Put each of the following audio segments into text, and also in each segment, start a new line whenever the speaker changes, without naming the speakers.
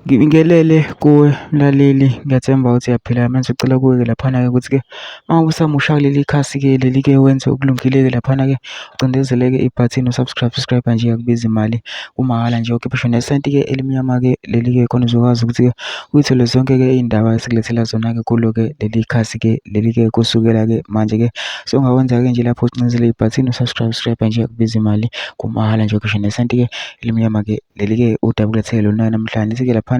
Ngibingelele kuwe mlaleli, ngiyathemba ukuthi uyaphila. Manje ngicela kuwe-ke laphana-ke ukuthi-ke uma usamusha kuleli khasi-ke leli-ke wenze okulungile-ke laphana-ke ucindezeleke ibhathini subscribe nje, akubizi imali, kumahhala nje. Ukhiphe nesenti-ke elimnyama-ke leli-ke khona uzokwazi ukuthi-ke uyithole zonke-ke iy'ndaba esikulethela zona-ke kulo-ke leli khasi-ke leli-ke kusukela-ke manje-ke songawenza-ke nje lapho ucindezele ibhathini subscribe nje, akubizi imali, kumahhala nje. Ukhiphe nesenti-ke elimnyama-ke leli-ke udaba ukulethele lona namhlanje. Ithi-ke laphana-ke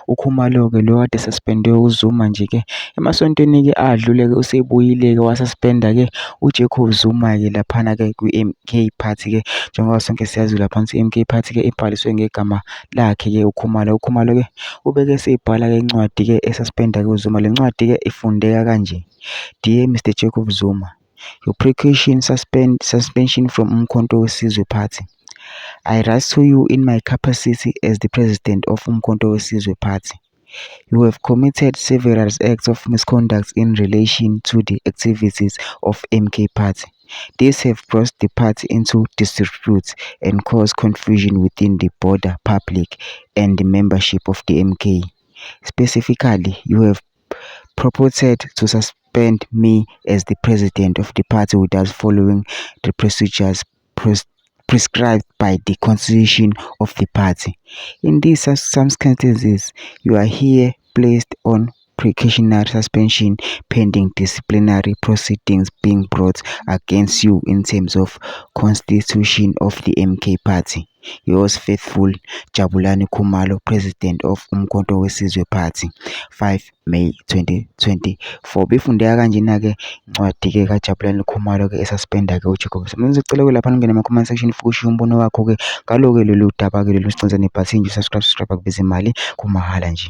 uKhumalo-ke lo kade suspendwe uZuma nje-ke emasontweni-ke adlule-ke usebuyile-ke wasuspenda-ke uJacob Zuma-ke laphana-ke kwi-MK Party-ke, njengoba sonke siyazi lapha ukuthi i-MK Party-ke ibhaliswe ngegama lakhe-ke uKhumalo. uKhumalo-ke ubeke seyibhala-ke incwadi-ke esuspenda-ke uZuma. Le ncwadi-ke ifundeka kanje: Dear Mr. Jacob Zuma, your precaution suspension from Umkhonto weSizwe Party. I rise to you in my capacity as the president of Umkhonto weSizwe Party. You have committed several acts of misconduct in relation to the activities of MK Party. These have brought the party into disrepute and caused confusion within the broader public and the membership of the MK. Specifically, you have purported to suspend me as the president of the party without following the procedures prescribed by the constitution of the party. In these circumstances, you are here placed on precautionary suspension pending disciplinary proceedings being brought against you in terms of constitution of the MK Party. Yours faithful, Jabulani Khumalo, President of Umkhonto weSizwe Party, 5 May 2024. Befundeka kanjena-ke incwadi-ke kaJabulani Khumalo-ke esuspenda-ke uJacob Zuma. Ngicela lapha ungene ema-comment section futhi ushiye umbono wakho-ke ngalo-ke lolu daba-ke lolu sicinze nebhathini nje subscribe akubizi imali, kumahhala nje.